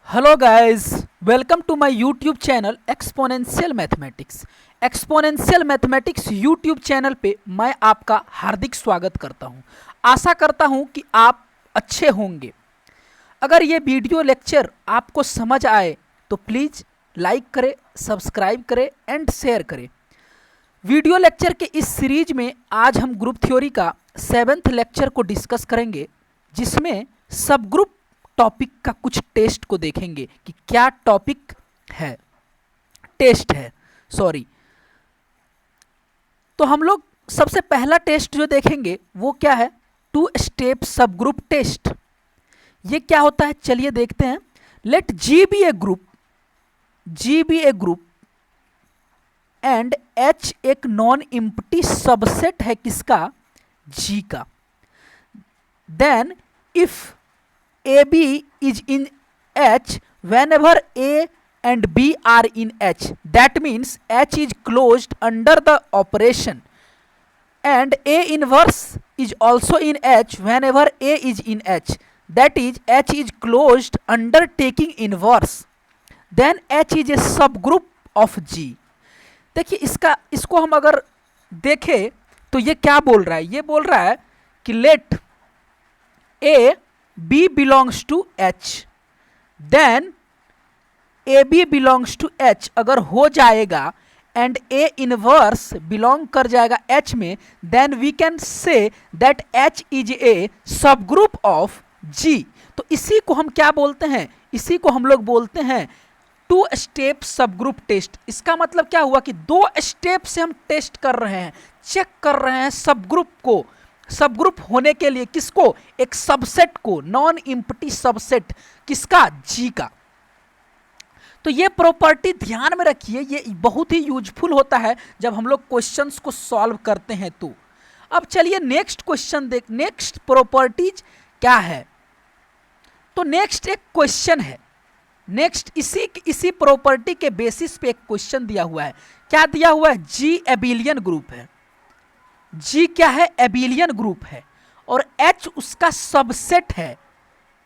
Hello guys, welcome to my YouTube channel exponential mathematics. Exponential mathematics YouTube channel पे मैं आपका हार्दिक स्वागत करता हूं। आशा करता हूं कि आप अच्छे होंगे। अगर ये वीडियो लेक्चर आपको समझ आए तो प्लीज़ लाइक करें, सब्सक्राइब करें एंड शेयर करें। वीडियो लेक्चर के इस सीरीज में आज हम ग्रुप थ्योरी का 7th लेक्चर को डिस्कस करेंगे, जिसमें सब ग्रुप टॉपिक का कुछ टेस्ट को देखेंगे कि क्या टॉपिक है, टेस्ट है सॉरी। तो हम लोग सबसे पहला टेस्ट जो देखेंगे वो क्या है, 2 स्टेप सब ग्रुप टेस्ट। ये क्या होता है चलिए देखते हैं। Let G be a group, G be a group and H एक नॉन इम्प्टी सबसेट है किसका, जी का। Then if A B is in H whenever A and B are in H, that means H is closed under the operation, and A inverse is also in H whenever A is in H, that is H is closed under taking inverse, then H is a subgroup of G। देखिए इसको हम अगर देखें तो ये क्या बोल रहा है, ये बोल रहा है कि let A B belongs to H, then A B belongs to H अगर हो जाएगा एंड ए इनवर्स बिलोंग कर जाएगा एच में, then we can say that H is a subgroup of जी। तो इसी को हम क्या बोलते हैं, इसी को हम लोग बोलते हैं 2 स्टेप सब ग्रुप टेस्ट। इसका मतलब क्या हुआ कि 2 स्टेप से हम टेस्ट कर रहे हैं, चेक कर रहे हैं सब ग्रुप को, सब ग्रुप होने के लिए किसको, एक सबसेट को, नॉन इम्प्टी सबसेट किसका, जी का। तो ये प्रॉपर्टी ध्यान में रखिए, ये बहुत ही यूजफुल होता है जब हम लोग क्वेश्चंस को सॉल्व करते हैं। तो अब चलिए नेक्स्ट क्वेश्चन देख, नेक्स्ट प्रॉपर्टीज क्या है। तो नेक्स्ट एक क्वेश्चन है, नेक्स्ट इसी प्रॉपर्टी के बेसिस पे एक क्वेश्चन दिया हुआ है। क्या दिया हुआ है, जी एबिलियन ग्रुप है। जी क्या है, एबिलियन ग्रुप है, और एच उसका सबसेट है।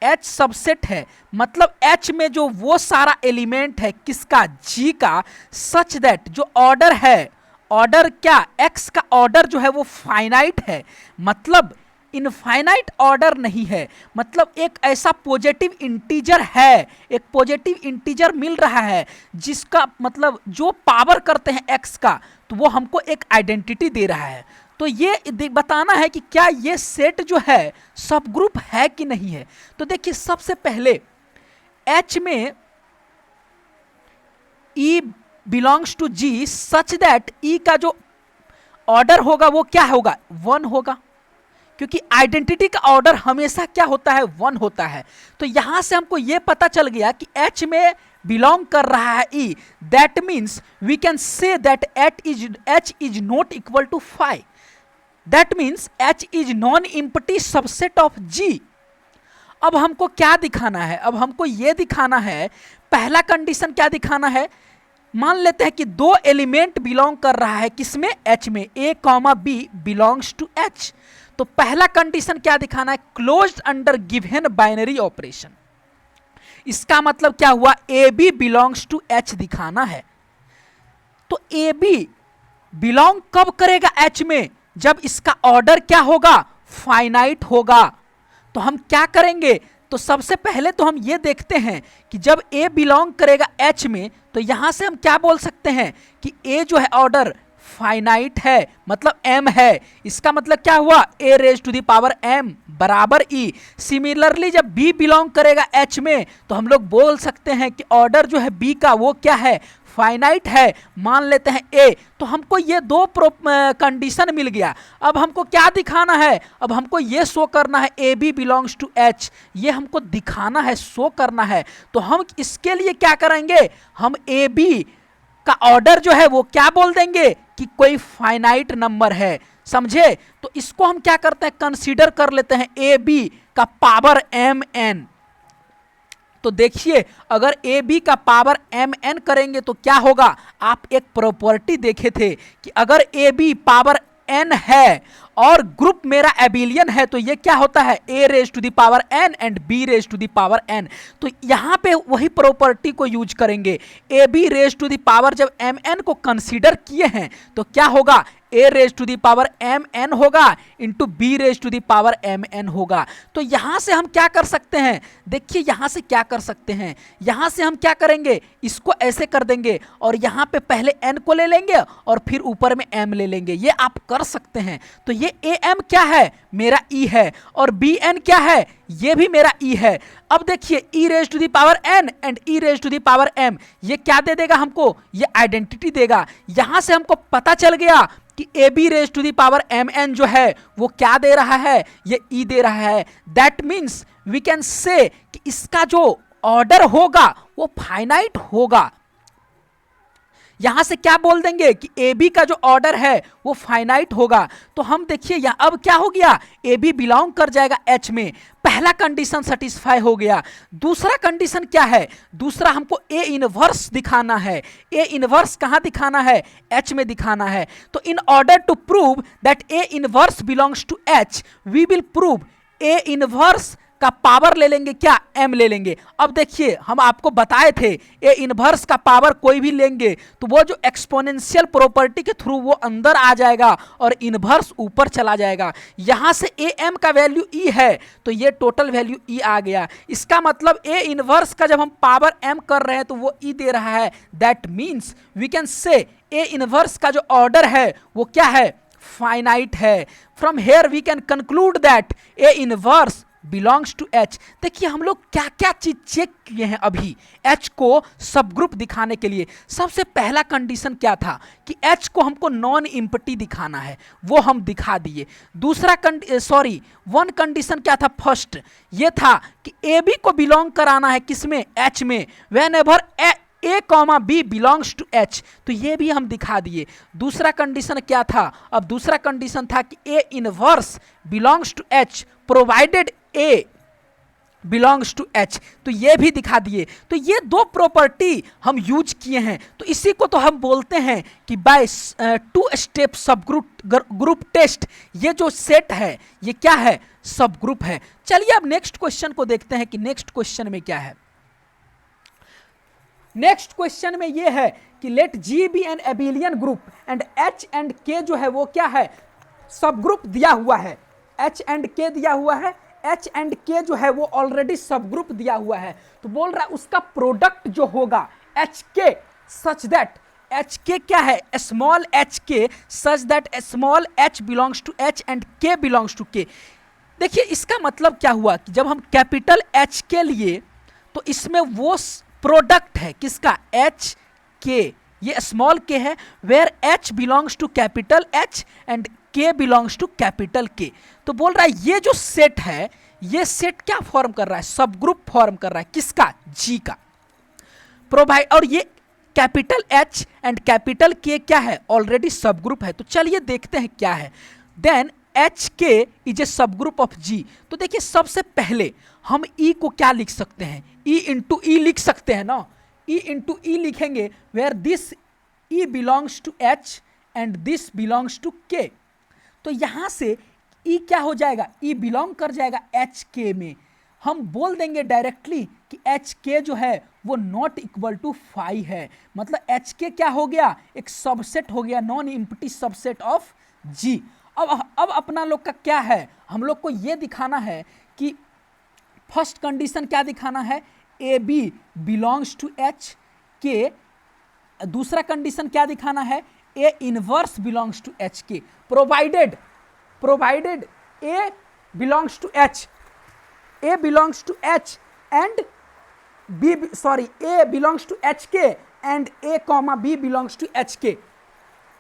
H सबसेट है, मतलब H में जो वो सारा एलिमेंट है किसका, G का, सच दैट जो ऑर्डर है, ऑर्डर क्या, X का ऑर्डर जो है वो फाइनाइट है, मतलब इनफाइनाइट ऑर्डर नहीं है, मतलब एक ऐसा पॉजिटिव इंटीजर है, एक पॉजिटिव इंटीजर मिल रहा है जिसका मतलब जो पावर करते हैं X का, तो वो हमको एक आइडेंटिटी दे रहा है। तो ये बताना है कि क्या ये सेट जो है सब ग्रुप है कि नहीं है। तो देखिए सबसे पहले H में E belongs to G such that E का जो ऑर्डर होगा वो क्या होगा, 1 होगा, क्योंकि आइडेंटिटी का ऑर्डर हमेशा क्या होता है, 1 होता है। तो यहां से हमको ये पता चल गया कि H में बिलोंग कर रहा है E, that means we can say that H is not equal to 5, that means H is non empty subset of G। अब हमको क्या दिखाना है, अब हमको ये दिखाना है, पहला कंडीशन क्या दिखाना है, मान लेते हैं कि 2 एलिमेंट बिलोंग कर रहा है किसमें, H में, A comma B belongs to H। तो पहला कंडीशन क्या दिखाना है, closed under given binary operation. इसका मतलब क्या हुआ, A B belongs to H दिखाना है। तो ए बी बिलोंग कब करेगा एच में, जब इसका ऑर्डर क्या होगा, फाइनाइट होगा। तो हम क्या करेंगे, तो सबसे पहले तो हम ये देखते हैं कि जब ए बिलोंग करेगा एच में, तो यहां से हम क्या बोल सकते हैं कि ए जो है ऑर्डर फाइनाइट है, मतलब m है। इसका मतलब क्या हुआ, a raise to the power m बराबर e। सिमिलरली जब b बिलोंग करेगा h में, तो हम लोग बोल सकते हैं कि ऑर्डर जो है b का वो क्या है, फाइनाइट है, मान लेते हैं a। तो हमको ये 2 कंडीशन मिल गया। अब हमको क्या दिखाना है, अब हमको ये शो करना है A B belongs to H, ये हमको दिखाना है, शो करना है। तो हम इसके लिए क्या करेंगे, हम ए बी का ऑर्डर जो है वो क्या बोल देंगे कि कोई फाइनाइट नंबर है, समझे। तो इसको हम क्या करते हैं, कंसीडर कर लेते हैं ए बी का पावर एम एन। तो देखिए अगर ए बी का पावर एम एन करेंगे तो क्या होगा, आप एक प्रॉपर्टी देखे थे कि अगर ए बी पावर n है और ग्रुप मेरा एबिलियन है, तो ये क्या होता है a raise to the power n and b raise to the power n। तो यहां पे वही प्रॉपर्टी को यूज करेंगे, A B raise to the power जब mn को कंसीडर किए हैं तो क्या होगा, a raise to the power mn होगा into b raise to the power mn होगा। तो यहां से हम क्या कर सकते हैं, देखिए यहां से क्या कर सकते हैं, यहां से हम क्या करेंगे, इसको ऐसे कर देंगे और यहां पे पहले n को ले लेंगे और फिर ऊपर में m ले लेंगे, ये आप कर सकते हैं। तो ये am क्या है, मेरा e है, और bn क्या है, ये भी मेरा e है। अब देखिए e raise to the power n and e raise to the power m, ये क्या दे देगा हमको, ये आइडेंटिटी देगा। यहां से हमको पता चल गया कि A B raise to the power M N जो है वो क्या दे रहा है, ये ई दे रहा है। दैट मीन्स वी कैन से कि इसका जो ऑर्डर होगा वो फाइनाइट होगा। यहां से क्या बोल देंगे कि ए बी का जो ऑर्डर है वो फाइनाइट होगा। तो हम देखिए यहां अब क्या हो गया, ए बी बिलोंग कर जाएगा एच में, पहला कंडीशन सेटिस्फाई हो गया। दूसरा कंडीशन क्या है, दूसरा हमको ए इनवर्स दिखाना है। ए इनवर्स कहां दिखाना है, एच में दिखाना है। तो in order to prove that A inverse belongs to H, we will prove A inverse का पावर ले लेंगे, क्या m ले लेंगे। अब देखिए हम आपको बताए थे ए इनवर्स का पावर कोई भी लेंगे तो वो जो एक्सपोनेंशियल प्रॉपर्टी के थ्रू वो अंदर आ जाएगा और इनवर्स ऊपर चला जाएगा। यहां से ए एम का वैल्यू ई है तो ये टोटल वैल्यू ई आ गया। इसका मतलब ए इनवर्स का जब हम पावर m कर रहे हैं तो वो ई दे रहा है। दैट मीन्स वी कैन से ए इनवर्स का जो ऑर्डर है वो क्या है, फाइनाइट है। From here we can conclude that A inverse belongs to H. देखिए हम लोग क्या क्या चीज चेक किए हैं अभी एच को सब ग्रुप दिखाने के लिए। सबसे पहला कंडीशन क्या था कि एच को हमको नॉन इम्पटी दिखाना है, वो हम दिखा दिए। दूसरा वन कंडीशन क्या था, फर्स्ट ये था कि ए बी को बिलोंग कराना है किसमें, एच में, whenever A comma B belongs to H, तो ये भी हम दिखा दिए। दूसरा कंडीशन क्या था, अब दूसरा कंडीशन था कि A inverse belongs to H provided A belongs to H, तो ये भी दिखा दिए। तो ये दो प्रॉपर्टी हम यूज किए हैं। तो इसी को तो हम बोलते हैं कि by two step subgroup test, ये जो सेट है ये क्या है, सब ग्रुप है। चलिए अब नेक्स्ट क्वेश्चन को देखते हैं कि नेक्स्ट क्वेश्चन में क्या है। नेक्स्ट क्वेश्चन में ये है कि let G be an abelian group and H and K जो है वो क्या है, सब ग्रुप दिया हुआ है। एच एंड के दिया हुआ है, एच एंड के जो है वो ऑलरेडी सब ग्रुप दिया हुआ है। तो बोल रहा है उसका प्रोडक्ट जो होगा H k such that, H के क्या है, small h k such that small h belongs to H and k belongs to K. देखिए इसका मतलब क्या हुआ कि जब हम कैपिटल एच के लिए तो इसमें वो प्रोडक्ट है किसका, एच के, ये स्मॉल के है, where h belongs to capital H and k belongs to capital K. तो बोल रहा है ये जो सेट है ये सेट क्या फॉर्म कर रहा है, सब ग्रुप फॉर्म कर रहा है किसका, जी का। प्रोवाइड, और ये कैपिटल एच एंड कैपिटल के क्या है, ऑलरेडी सब ग्रुप है। तो चलिए देखते हैं क्या है। देन एच के is a subgroup of जी। तो देखिए सबसे पहले हम ई को क्या लिख सकते हैं, ई इंटू ई लिख सकते हैं ना, ई इंटू ई लिखेंगे where this E belongs to H and this belongs to K. तो यहां से ई क्या हो जाएगा, ई बिलोंग कर जाएगा एच के में। हम बोल देंगे डायरेक्टली कि एच के जो है वो नॉट इक्वल टू 5 है, मतलब एच के क्या हो गया, एक सबसेट हो गया, नॉन इम्पटी सबसेट ऑफ जी। अब अपना लोग का क्या है, हम लोग को ये दिखाना है कि फर्स्ट कंडीशन क्या दिखाना है, A B belongs to H K. दूसरा कंडीशन क्या दिखाना है, A inverse belongs to H K, provided A belongs to H, A belongs to H and B, A belongs to H K and A comma B belongs to H K.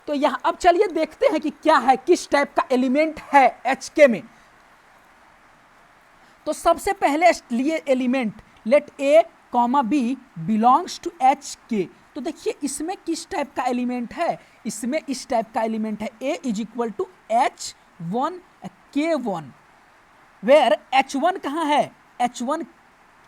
तो यहां अब चलिए देखते हैं कि क्या है, किस टाइप का एलिमेंट है एच के में। तो सबसे पहले लिए element let A comma B belongs to H K. तो देखिए इसमें किस टाइप का एलिमेंट है, इसमें इस टाइप का एलिमेंट है, A is equal to H one K one, where H one कहाँ है, एच वन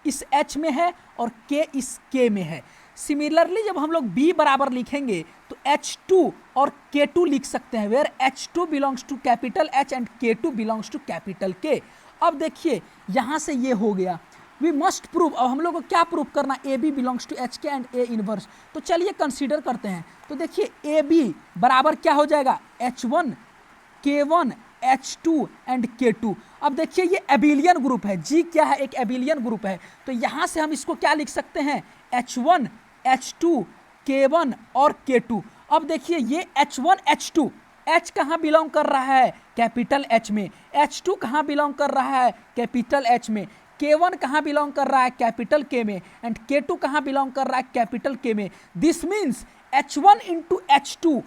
इस एच में है और के इस के में है। सिमिलरली जब हम लोग b बराबर लिखेंगे तो H2 और K2 लिख सकते हैं, where H2 belongs to capital H and K2 belongs to capital K। अब देखिए यहां से ये हो गया, वी मस्ट प्रूव, अब हम लोग को क्या प्रूव करना, A B belongs to H K and A inverse. तो चलिए कंसीडर करते हैं, तो देखिए ए बी बराबर क्या हो जाएगा, H1 K1 H2 and K2। अब देखिए ये एबिलियन ग्रुप है, जी क्या है, एक एबिलियन ग्रुप है, तो यहां से हम इसको क्या लिख सकते हैं, H1 H2 K1 और K2। अब देखिए ये H1 H2, H कहाँ बिलोंग कर रहा है, कैपिटल H में, H2 कहाँ बिलोंग कर रहा है, कैपिटल H में, K1 कहाँ बिलोंग कर रहा है, कैपिटल K में, एंड K2 कहाँ बिलोंग कर रहा है, कैपिटल K में। This means H1 into H2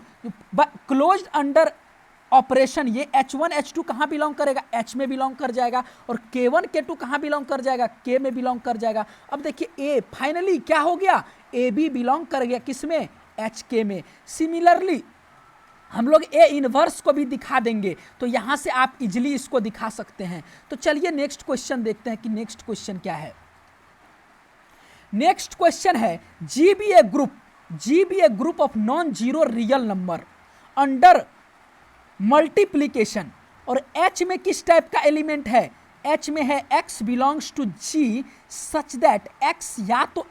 close under operation, ये H1 H2 कहाँ बिलोंग करेगा, H में बिलोंग कर जाएगा, और K1 K2 कहाँ बिलोंग कर जाएगा, K में बिलोंग कर जाएगा। अब देखिए A फाइनली क्या हो गया, ए बी बिलोंग कर गया किसमें, एच के में। सिमिलरली हम लोग ए इनवर्स को भी दिखा देंगे, तो यहां से आप इजिली इसको दिखा सकते हैं। तो चलिए नेक्स्ट क्वेश्चन देखते हैं कि नेक्स्ट क्वेश्चन क्या है। नेक्स्ट क्वेश्चन है G be a group of non zero real number under multiplication, और एच में किस टाइप का एलिमेंट है, एच में है x belongs to G such that x या तो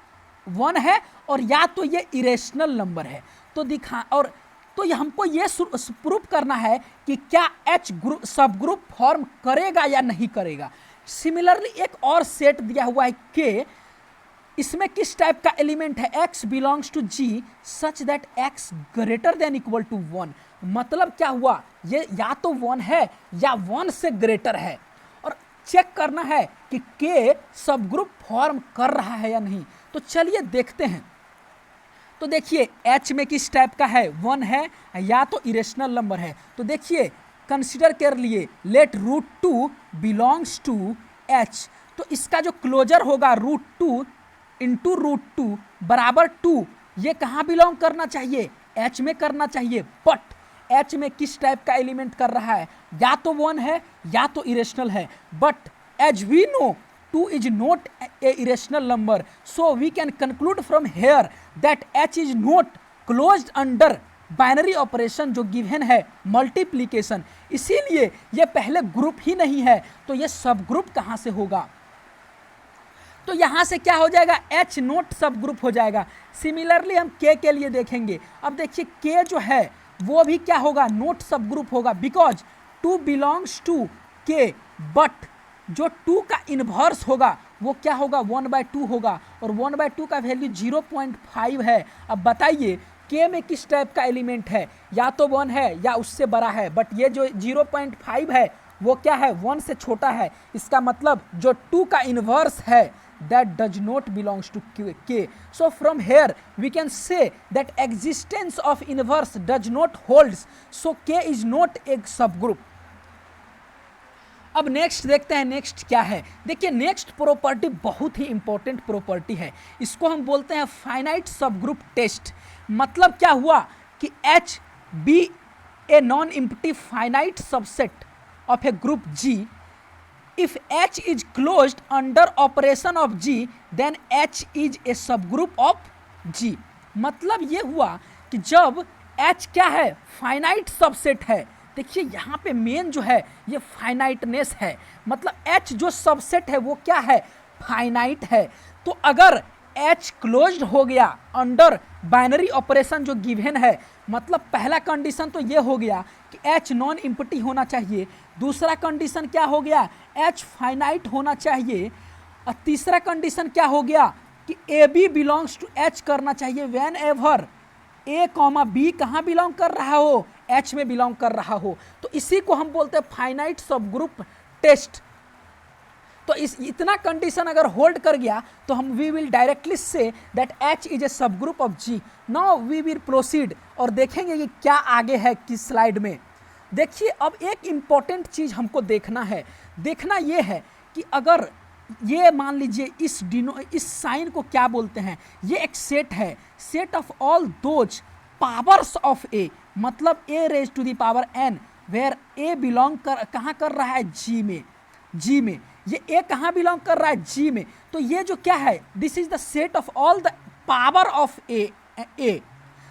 1 है और या तो ये इरेशनल नंबर है। तो दिखा, और तो ये हमको ये प्रूव करना है कि क्या H ग्रुप सब ग्रुप फॉर्म करेगा या नहीं करेगा। सिमिलरली एक और सेट दिया हुआ है K, इसमें किस टाइप का एलिमेंट है, x belongs to G such that x greater than equal to 1। मतलब क्या हुआ, ये या तो 1 है या 1 से ग्रेटर है, और चेक करना है कि K सब ग्रुप फॉर्म कर रहा है या नहीं। तो चलिए देखते हैं। तो देखिए H में किस टाइप का है, 1 है या तो इरेशनल नंबर है। तो देखिए कंसीडर कर लिए, लेट √2 बिलोंग्स टू H, तो इसका जो क्लोजर होगा √2 इंटू √2 बराबर 2, ये कहाँ बिलोंग करना चाहिए, H में करना चाहिए। बट H में किस टाइप का एलिमेंट कर रहा है, या तो 1 है या तो इरेशनल है। But as we know 2 is not a irrational number, so we can conclude from here that H is not closed under binary operation जो गिवन है मल्टीप्लीकेशन। इसीलिए ये पहले ग्रुप ही नहीं है, तो ये सब ग्रुप कहाँ से होगा, तो यहाँ से क्या हो जाएगा, H नोट सब ग्रुप हो जाएगा। सिमिलरली हम K के लिए देखेंगे। अब देखिए K जो है वो भी क्या होगा, नोट सब ग्रुप होगा, because 2 belongs to K, but जो 2 का इन्वर्स होगा वो क्या होगा, 1/2 होगा, और 1/2 का वैल्यू 0.5 है। अब बताइए K में किस टाइप का एलिमेंट है, या तो 1 है या उससे बड़ा है, बट ये जो 0.5 है वो क्या है, 1 से छोटा है। इसका मतलब जो 2 का इन्वर्स है that does not belongs to K. So from here we can say that existence of inverse does not holds, so K is not a subgroup. अब नेक्स्ट देखते हैं, नेक्स्ट क्या है। देखिए नेक्स्ट प्रॉपर्टी बहुत ही इंपॉर्टेंट प्रॉपर्टी है, इसको हम बोलते हैं फाइनाइट सब ग्रुप टेस्ट। मतलब क्या हुआ कि H be a non empty finite subset of a group G, if H is closed under operation of G, then H is a subgroup of G। मतलब ये हुआ कि जब H क्या है, फाइनाइट सबसेट है। देखिए यहाँ पे मेन जो है ये फाइनाइटनेस है, मतलब H जो सबसेट है वो क्या है, फाइनाइट है। तो अगर H क्लोज्ड हो गया अंडर बाइनरी ऑपरेशन जो गिवन है, मतलब पहला कंडीशन तो ये हो गया कि H नॉन एम्प्टी होना चाहिए, दूसरा कंडीशन क्या हो गया, H फाइनाइट होना चाहिए, और तीसरा कंडीशन क्या हो गया कि A B belongs to H करना चाहिए व्हेन एवर A, B कहाँ बिलोंग कर रहा हो, H में बिलोंग कर रहा हो। तो इसी को हम बोलते हैं फाइनाइट सब ग्रुप टेस्ट। तो इस इतना कंडीशन अगर होल्ड कर गया तो हम we will directly say that H is a subgroup of G। Now we will proceed और देखेंगे कि क्या आगे है किस स्लाइड में। देखिए अब एक इम्पॉर्टेंट चीज हमको देखना है, देखना ये है कि अगर ये मान लीजिए इस साइन को क्या बोलते हैं, ये एक सेट है, set of all those powers of A, मतलब A raise to the power n, where A belong कर कहाँ कर रहा है, G में। G में ये A कहाँ बिलोंग कर रहा है, G में। तो ये जो क्या है, this is the set of all the power of A।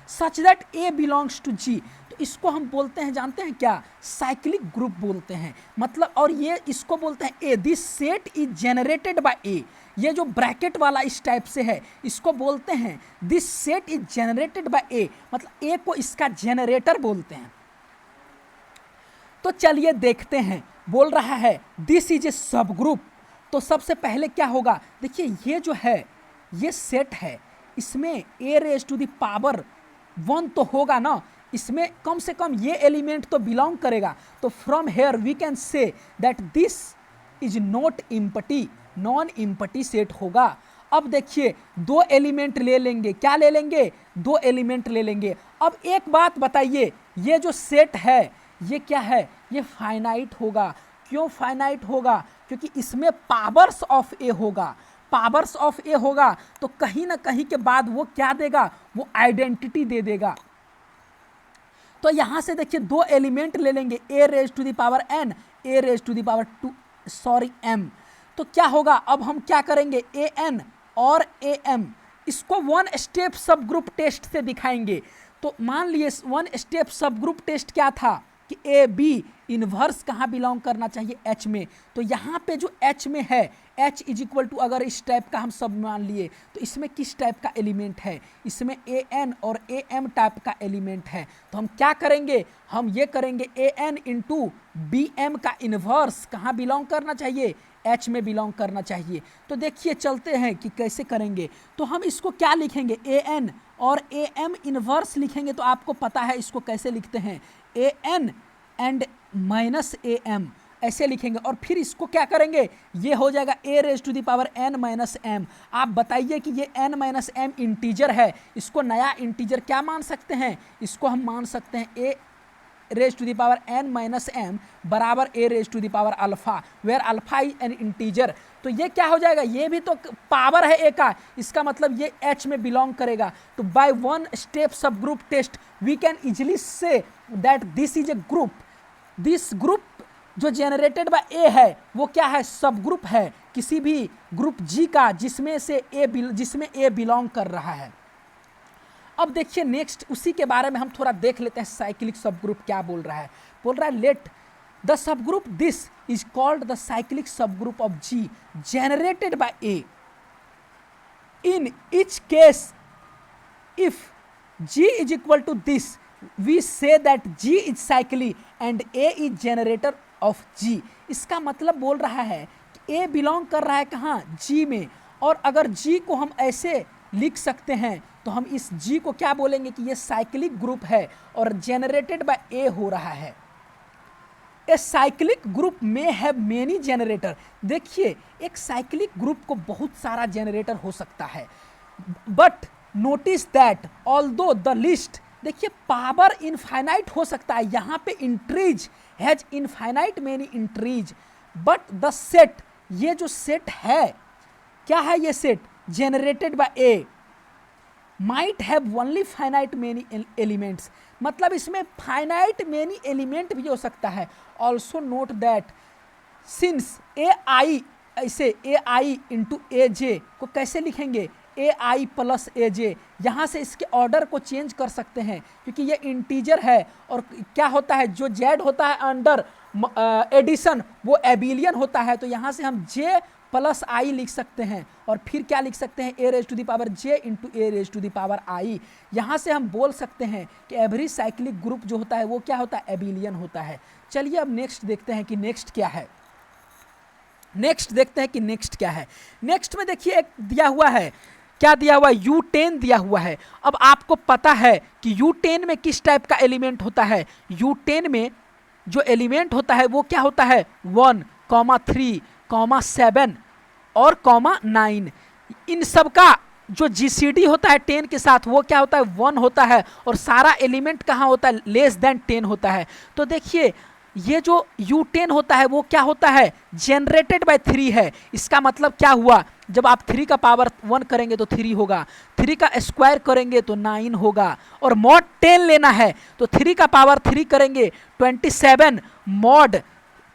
Such that A belongs to G, तो इसको हम बोलते हैं, जानते हैं क्या, साइक्लिक ग्रुप बोलते हैं। मतलब और ये इसको बोलते हैं A, this set is generated by A, ये जो ब्रैकेट वाला इस टाइप से है इसको बोलते हैं this set is generated by A, मतलब ए को इसका जनरेटर बोलते हैं। तो चलिए देखते हैं, बोल रहा है दिस इज ए सब ग्रुप। तो सबसे पहले क्या होगा, देखिए ये जो है ये सेट है, इसमें ए रेज टू द पावर 1 तो होगा ना, इसमें कम से कम ये एलिमेंट तो बिलोंग करेगा। तो from here we can say that this is not empty, non empty set होगा। अब देखिए 2 एलिमेंट ले लेंगे, क्या ले लेंगे, 2 एलिमेंट ले लेंगे। अब एक बात बताइए, ये जो सेट है ये क्या है, ये फाइनाइट होगा। क्यों फाइनाइट होगा, क्योंकि इसमें पावर्स ऑफ ए होगा, पावर्स ऑफ ए होगा तो कहीं ना कहीं के बाद वो क्या देगा, वो आइडेंटिटी दे देगा। तो यहां से देखिए 2 एलिमेंट ले लेंगे, A raise to the power n, A raise to the power 2 sorry m। तो क्या होगा, अब हम क्या करेंगे, ए एन और ए एम, इसको 1 स्टेप सब ग्रुप टेस्ट से दिखाएंगे। तो मान लिए 1 स्टेप सब ग्रुप टेस्ट क्या था कि ए बी इन्वर्स कहाँ बिलोंग करना चाहिए, एच में। तो यहाँ पे जो एच में है, एच इज इक्वल टू अगर इस टाइप का हम सब मान लिए तो इसमें किस टाइप का एलिमेंट है, इसमें ए एन और ए एम टाइप का एलिमेंट है। तो हम क्या करेंगे, हम ये करेंगे A N into B M का इन्वर्स कहाँ बिलोंग करना चाहिए, एच में बिलोंग करना चाहिए। तो देखिए चलते हैं कि कैसे करेंगे। तो हम इसको क्या लिखेंगे, ए एन और ए एम इन्वर्स लिखेंगे। तो आपको पता है इसको कैसे लिखते हैं, A N and minus A M ऐसे लिखेंगे। और फिर इसको क्या करेंगे, ये हो जाएगा A raise to the power N minus M. आप बताइए कि ये एन माइनस एम इंटीजर है, इसको नया इंटीजर क्या मान सकते हैं, इसको हम मान सकते हैं A raise to the power N minus M बराबर A raise to the power alpha, where alpha is an integer. तो ये क्या हो जाएगा, ये भी तो पावर है ए का, इसका मतलब ये एच में बिलोंग करेगा। तो by 1 step subgroup test we can easily say that this is a group, this group जो जनरेटेड बाय ए है वो क्या है, सब ग्रुप है किसी भी ग्रुप जी का जिसमें ए बिलोंग कर रहा है। अब देखिए नेक्स्ट उसी के बारे में हम थोड़ा देख लेते हैं, साइक्लिक सब ग्रुप क्या बोल रहा है। बोल रहा है let the subgroup this is called the cyclic subgroup of G generated by A. In each case if G is equal to this we say that G is cyclic and A is generator of G. इसका मतलब बोल रहा है कि ए belong कर रहा है कहाँ, जी में। और अगर जी को हम ऐसे लिख सकते हैं तो हम इस जी को क्या बोलेंगे कि ये साइक्लिक ग्रुप है और जनरेटेड बाय ए हो रहा है। ए साइक्लिक ग्रुप में हैव मेनी जनरेटर। देखिए एक साइक्लिक ग्रुप को बहुत सारा जनरेटर हो सकता है, but notice that although the list, देखिए पावर इनफाइनाइट हो सकता है, यहाँ पे entries has infinite many entries, but the set, ये जो सेट है क्या है, ये set generated by A might have only finite many elements, मतलब इसमें फाइनाइट मेनी एलिमेंट भी हो सकता है। ऑल्सो नोट दैट सिंस ए आई, ऐसे ए आई इंटू ए जे को कैसे लिखेंगे, ए आई प्लस ए जे, यहाँ से इसके ऑर्डर को चेंज कर सकते हैं क्योंकि ये इंटीजर है। और क्या होता है, जो जेड होता है अंडर एडिशन वो एबिलियन होता है, तो यहाँ से हम जे प्लस आई लिख सकते हैं और फिर क्या लिख सकते हैं, A raise to the power J into A raise to the power I. यहाँ से हम बोल सकते हैं कि एवरी साइक्लिक ग्रुप जो होता है वो क्या होता है, एबिलियन होता है। चलिए अब नेक्स्ट देखते हैं कि नेक्स्ट क्या है, नेक्स्ट देखते हैं कि नेक्स्ट क्या है। नेक्स्ट में देखिए एक दिया हुआ है, क्या दिया हुआ है, U10 दिया हुआ है। अब आपको पता है कि U10 में किस टाइप का एलिमेंट होता है, U10 में जो एलिमेंट होता है वो क्या होता है, 1, 3, 7 और 9। इन सब का जो GCD होता है 10 के साथ वो क्या होता है, 1 होता है और सारा एलिमेंट कहाँ होता है, लेस देन 10 होता है। तो देखिए ये जो U10 होता है वो क्या होता है, जनरेटेड बाय 3 है। इसका मतलब क्या हुआ, जब आप 3 का पावर 1 करेंगे तो 3 होगा, 3 का स्क्वायर करेंगे तो 9 होगा, और मॉड 10 लेना है तो 3 का पावर 3 करेंगे 27, मॉड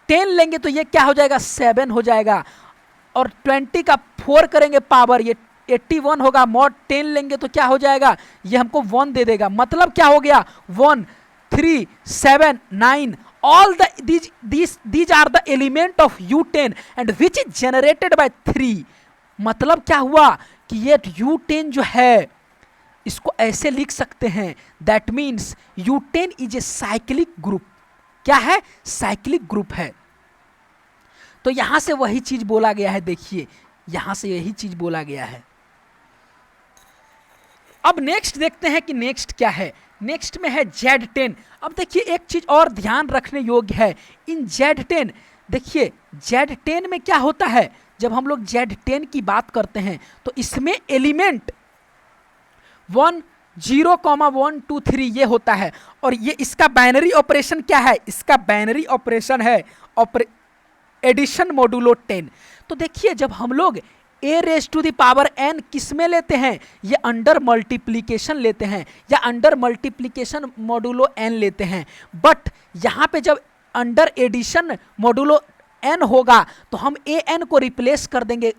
10 लेंगे तो ये क्या हो जाएगा, 7 हो जाएगा, और 20 का 4 करेंगे पावर, ये 81 होगा, मॉड 10 लेंगे तो क्या हो जाएगा, ये हमको 1 दे देगा। मतलब क्या हो गया, 1 3 7 9 all these are the element of U10 and which is generated by 3। मतलब क्या हुआ कि ये U10 जो है इसको ऐसे लिख सकते हैं, that means U10 is a cyclic group. क्या है, साइक्लिक ग्रुप है। तो यहां से वही चीज बोला गया है, देखिए यहां से यही चीज बोला गया है। अब नेक्स्ट देखते हैं कि नेक्स्ट क्या है। नेक्स्ट में है Z10। अब देखिए एक चीज और ध्यान रखने योग्य है, इन Z10 देखिए Z10 में क्या होता है, जब हम लोग Z10 की बात करते हैं तो इसमें एलिमेंट 1 0 1 2 3 ये होता है, और ये इसका बाइनरी ऑपरेशन क्या है, इसका बाइनरी ऑपरेशन है एडिशन मॉडुलो 10। तो देखिए जब हम लोग a raise to the power n किस में लेते हैं, ये अंडर मल्टीप्लीकेशन लेते हैं या अंडर मल्टीप्लीकेशन मॉडुलो n लेते हैं। बट यहाँ पे जब अंडर एडिशन मॉडुलो n होगा तो हम an को रिप्लेस कर देंगे,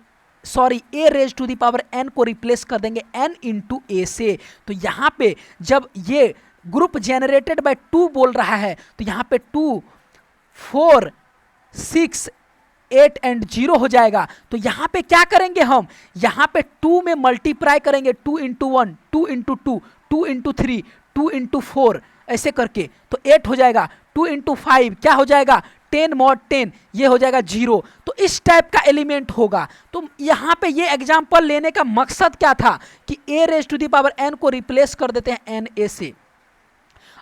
sorry a raise to the power n को रिप्लेस कर देंगे n इंटू a से। तो यहाँ पे जब ये ग्रुप जेनरेटेड बाय 2 बोल रहा है तो यहाँ पे 2 4 6 8 एंड 0 हो जाएगा। तो यहाँ पे क्या करेंगे, हम यहाँ पे 2 में मल्टीप्लाई करेंगे, 2 इंटू 1 2 इंटू 2 2 इंटू 3 2 इंटू 4 ऐसे करके, तो 8 हो जाएगा। 2 इंटू 5 क्या हो जाएगा, 10 मॉड 10 ये हो जाएगा 0। तो इस टाइप का एलिमेंट होगा। तो यहाँ पे ये एग्जाम्पल लेने का मकसद क्या था कि a raise to the power n को रिप्लेस कर देते हैं n a से।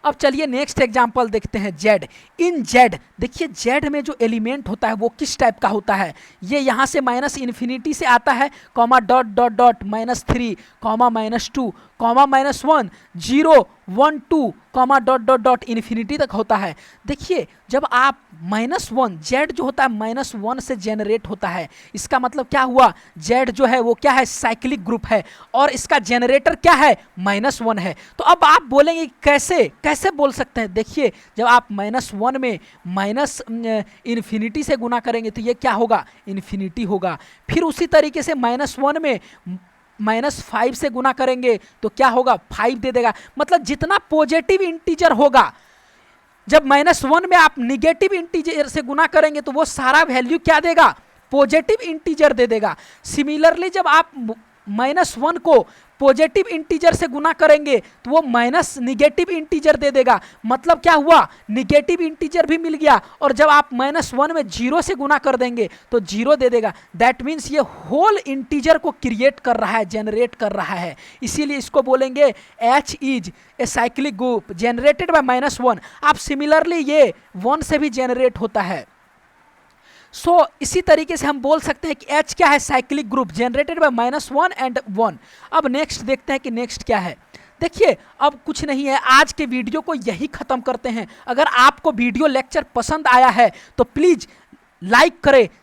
अब चलिए नेक्स्ट एग्जाम्पल देखते हैं Z। इन Z देखिए Z में जो एलिमेंट होता है वो किस टाइप का होता है, ये यहाँ से माइनस इन्फिनिटी से आता है, comma dot dot dot -3 comma -2 comma -1 0 1 2 comma dot dot dot infinity तक होता है। देखिए जब आप -1 Z जो होता है -1 से जेनरेट होता है, इसका मतलब क्या हुआ, Z जो है वो क्या है, साइक्लिक ग्रुप है और इसका जेनरेटर क्या है, -1 है। तो अब आप बोलेंगे कैसे कैसे बोल सकते हैं, देखिए जब आप -1 में माइनस इन्फिनिटी से गुना करेंगे तो ये क्या होगा, इन्फिनिटी होगा। फिर उसी तरीके से -1 में -5 से गुना करेंगे तो क्या होगा, 5 दे देगा। मतलब जितना पॉजिटिव इंटीजर होगा, जब -1 में आप निगेटिव इंटीजर से गुना करेंगे तो वो सारा वैल्यू क्या देगा, पॉजिटिव इंटीजर दे देगा। सिमिलरली जब आप -1 को पॉजिटिव इंटीजर से गुना करेंगे तो वो माइनस निगेटिव इंटीजर दे देगा। मतलब क्या हुआ, निगेटिव इंटीजर भी मिल गया, और जब आप -1 में 0 से गुना कर देंगे तो 0 दे देगा। दैट मीन्स ये होल इंटीजर को क्रिएट कर रहा है, जनरेट कर रहा है। इसीलिए इसको बोलेंगे H is a cyclic group generated by -1। आप सिमिलरली ये 1 से भी जनरेट होता है। इसी तरीके से हम बोल सकते हैं कि H क्या है, cyclic group generated by -1 and 1। अब नेक्स्ट देखते हैं कि नेक्स्ट क्या है। देखिए अब कुछ नहीं है, आज के वीडियो को यही खत्म करते हैं। अगर आपको वीडियो लेक्चर पसंद आया है तो प्लीज लाइक करें,